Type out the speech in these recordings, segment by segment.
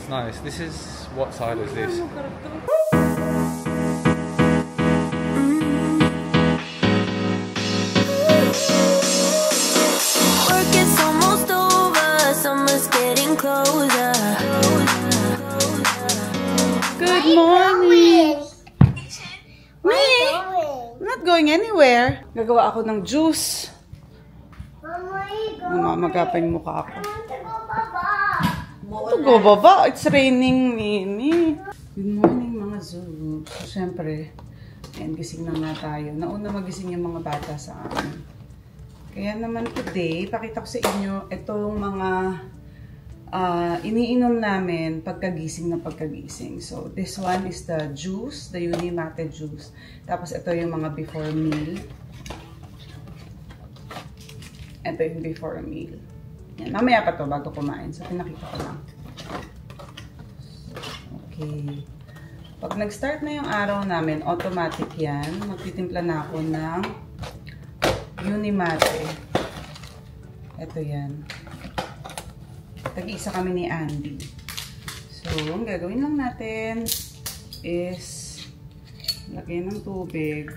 nice. This is, what side is this? Work is almost over, summer's getting closer. Good morning! Me? I'm not going anywhere. Gagawa ako ng juice. Mamamagapa yung mukha ako. To go baba. It's raining, Mimi. Good morning, mga Zulu. Siyempre, ayan, gising na nga tayo. Nauna magising yung mga bata sa amin. Kaya naman today, pakita ko sa inyo itong mga iniinom namin pagkagising na pagkagising. So, this one is the juice, the Unimate juice. Tapos, ito yung mga before meal. Ito yung before meal. Yan. Mamaya pa to bago kumain. So, pinakita ko lang. Okay. Pag nag-start na yung araw namin, automatic yan. Magtitimpla na ako ng Unimate. Ito yan. Tag-iisa kami ni Andy. So, ang gagawin lang natin is lagyan ng tubig.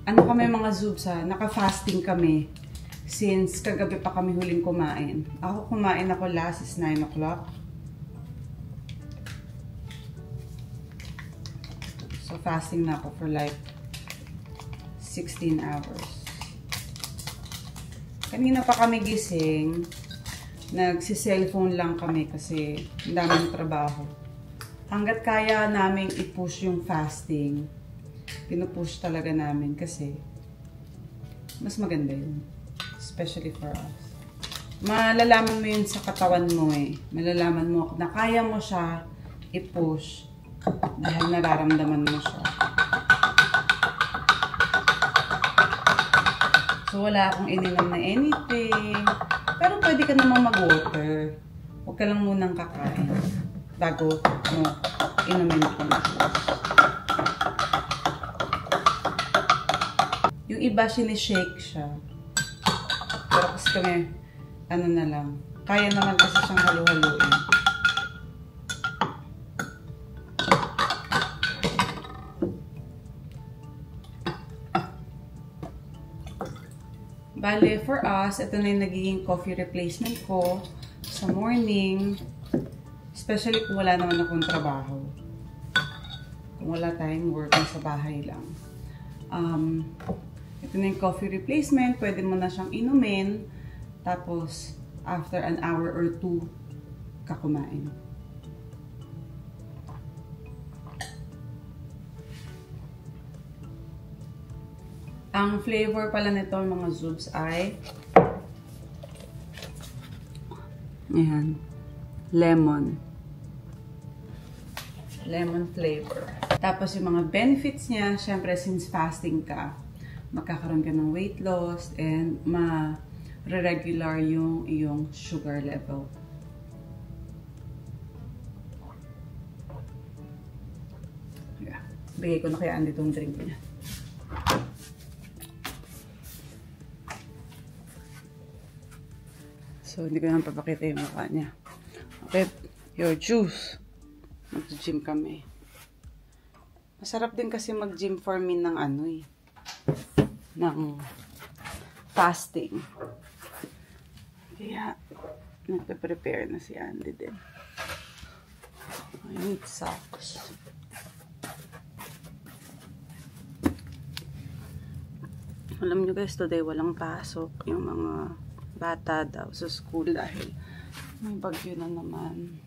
Ano kami mga Zubs ha? Naka-fasting kami since kagabi pa kami huling kumain. Kumain ako last is 9 o'clock. So, fasting na ako for like 16 hours. Kanina pa kami gising. Nagsi-cellphone lang kami kasi ang daming trabaho. Hanggat kaya naming i-push yung fasting, pinupush talaga namin kasi mas maganda yun. Especially for us. Malalaman mo yun sa katawan mo eh. Malalaman mo na kaya mo siya i-push dahil nararamdaman mo siya. So, wala akong ininom na anything. Pero pwede ka namang mag-water. Huwag ka lang munang kakain bago mo inumin ko na juice. Yung iba, sinishake siya. Pero kasi kami, ano na lang. Kaya naman kasi siyang halu-haluin. Bale, for us, ito na yung nagiging coffee replacement ko sa morning. Especially kung wala naman akong trabaho. Kung wala tayong work sa bahay lang. Ito na yung coffee replacement. Pwede mo na siyang inumin. Tapos, after an hour or 2, kakumain. Ang flavor pala nito mga Zubs ay ayan, lemon. Lemon flavor. Tapos yung mga benefits niya, syempre since fasting ka, magkakaroon ka ng weight loss and ma-regular yung iyong sugar level. Yeah. Bigay ko na kay Andy itong drink niya. So, hindi ko naman papakita yung mukha niya. Okay, your juice. Mag-gym kami. Masarap din kasi mag-gym for me ng ano eh. Ng fasting. Kaya, nagpe-prepare na si Andy din. I need socks. Alam nyo guys, today walang pasok yung mga bata daw sa school dahil may bagyo na naman.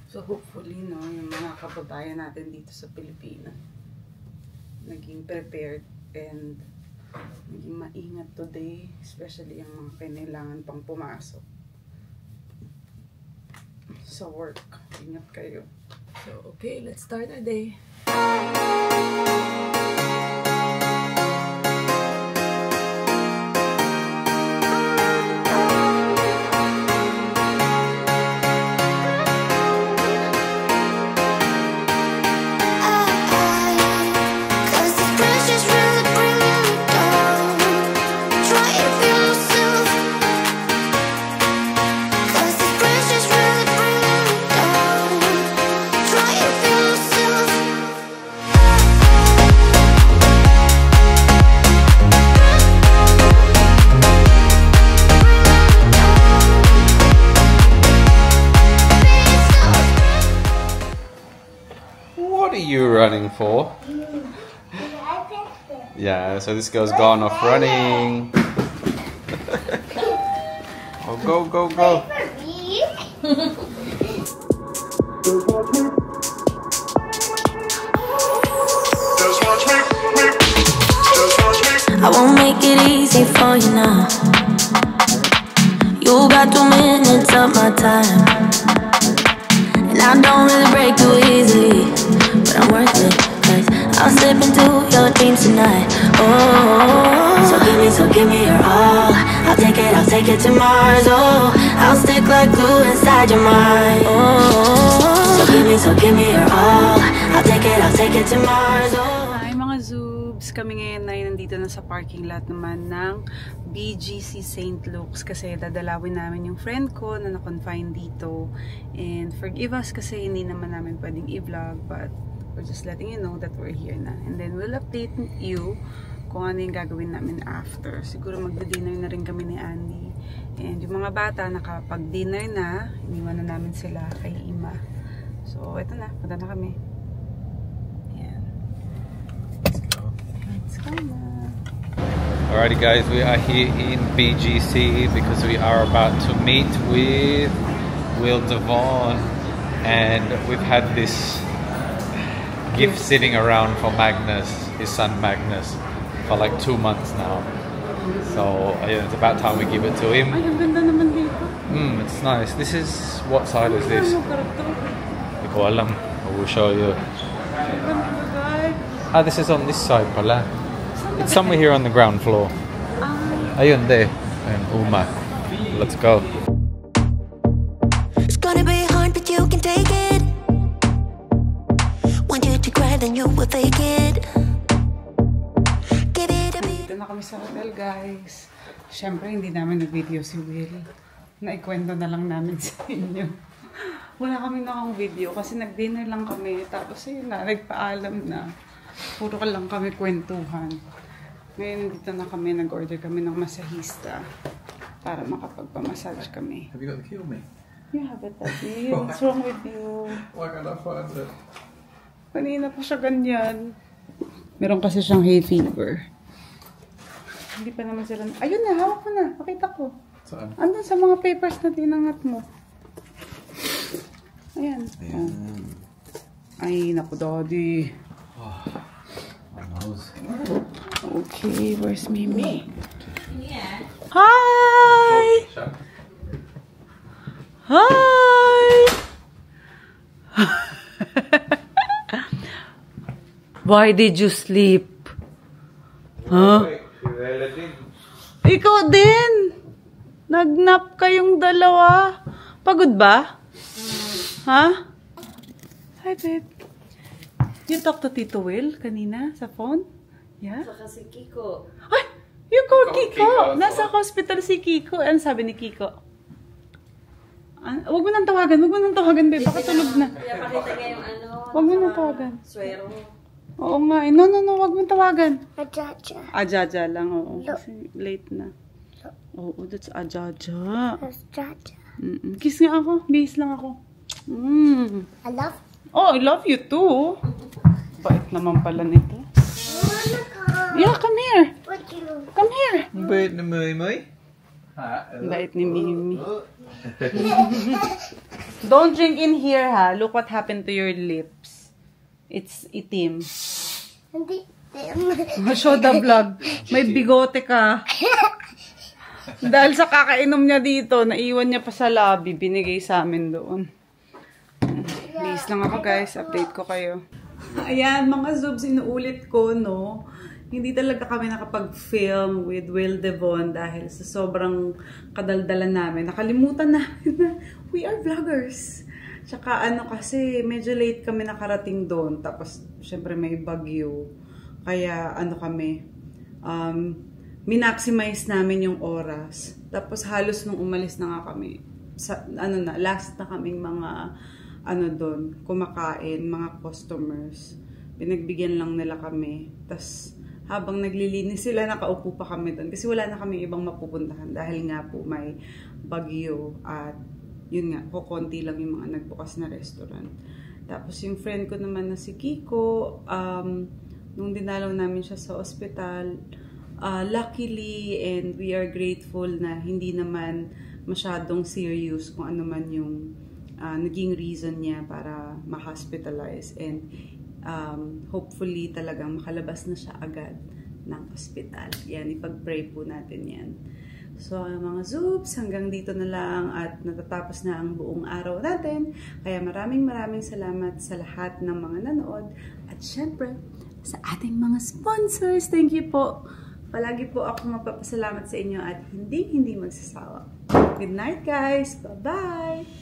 So hopefully, no, yung mga kababayan natin dito sa Pilipinas naging prepared and naging maingat today, especially yung mga kailangan pang pumasok sa work. Ingat kayo. So, okay, let's start our day. What are you running for? Yeah, so this girl's gone off running. Oh, go, go, go. I won't make it easy for you now. You got 2 minutes of my time, and I don't really break too easily, but I'm worth it, 'cause I'll slip into your dreams tonight. Oh, so give me your all. I'll take it to Mars. Oh, I'll stick like glue inside your mind. Oh, so give me your all. I'll take it to Mars. Oh. Hi mga Zoobs! Kami ngayon ay nandito na sa parking lot naman ng BGC St. Luke's kasi dadalawin namin yung friend ko na na-confine dito. And forgive us kasi hindi naman namin pwedeng i-vlog, but we're just letting you know that we're here na. And then we'll update you kung ano yung gagawin namin after. Siguro magdi-dinner na rin kami ni Andy. And yung mga bata nakapag-dinner na, iniwan na namin sila kay Ima. So, eto na. Punta na kami. Ayan. Let's go na. Alrighty guys, we are here in BGC because we are about to meet with Will Devon, and we've had this gift sitting around for Magnus, his son Magnus, for like 2 months now. So it's about time we give it to him. Ay, ang ganda naman dito. It's nice. This is, what side is this? Hindi ko alam. I will show you. Ah, this is on this side pala. It's somewhere here on the ground floor. Ayun, there. And Uma. Let's go. It's gonna be hard, but you can take it. Want you to cry, then you will fake it. Give it a beat. Dito na kami sa hotel, guys. Siyempre, hindi namin nag-video si Will. Naikwento na lang namin sa inyo. Wala kami nakang video kasi nag-dinner lang kami. Tapos ayun na, nagpaalam na. Puro ka lang kami kwentuhan. Ngayon, dito na kami, nag-order kami ng masahista para makapagpamassage kami. Have you got the key on me? You have it, Daddy. What's wrong with you? Why can't I find it? Kanina pa siya ganyan. Meron kasi siyang hay fever. Hindi pa naman sila... Ayun na, hawak ko na. Pakita ko. Saan? Andun sa mga papers na tinangat mo. Ayan. Ayan. Oh. Ay, naku, Daddy. My nose. Okay, where's Mimi? Yeah. Hi! Hi! Why did you sleep? Huh? Ikaw din! Nagnap kayong dalawa. Pagod ba? Ha? Hi, babe. You talk to Tito Will kanina sa phone? Yeah? Saka si Kiko. Ay! You call Kiko! Kiko. Nasa hospital si Kiko. Ano sabi ni Kiko? Huwag mo nang tawagan. Huwag mo nang tawagan, babe. Baka tulog na. Kaya pakita niya yung ano. Huwag mo nang tawagan. Swero. Oo nga. Eh. No. Huwag mo tawagan. Ajaja. Ajaja lang, oo. Kasi late na. Oo, that's Ajaja. Ajaja. Kiss nga ako. Bihis lang ako. I love Oh, I love you too. Bait naman pala nito. Yeah, come here. what you. Come here. Bait na Mimi. Bait ni Mimi. Don't drink in here, ha. Look what happened to your lips. It's itim. Hindi. Show the vlog. May bigote ka. Dahil sa kakainom niya dito, naiwan niya pa sa lobby. Binigay sa amin doon. Please lang ako, guys. Update ko kayo. Ayan, mga Zoobs, inuulit ko, no? Hindi talaga kami nakapag-film with Will Devon dahil sa sobrang kadaldalan namin. Nakalimutan namin na we are vloggers. Tsaka ano kasi, medyo late kami nakarating doon. Tapos, syempre may bagyo. Kaya ano kami, minaximize namin yung oras. Tapos halos nung umalis na nga kami, last na kaming mga doon, kumakain, mga customers. Pinagbigyan lang nila kami. Tapos habang naglilinis sila, nakaupo pa kami doon. Kasi wala na kami ibang mapupuntahan dahil nga po may bagyo at yun nga, kukonti lang yung mga nagbukas na restaurant. Tapos yung friend ko naman na si Kiko, nung dinalaw namin siya sa ospital, luckily and we are grateful na hindi naman masyadong serious kung ano man yung naging reason niya para ma-hospitalize, and hopefully talagang makalabas na siya agad ng ospital. Yan, ipag-pray po natin yan. So mga Zoops, hanggang dito na lang at natatapos na ang buong araw natin. Kaya maraming salamat sa lahat ng mga nanood at syempre sa ating mga sponsors. Thank you po. Palagi po ako magpapasalamat sa inyo at hindi magsasawa. Good night guys. Bye-bye.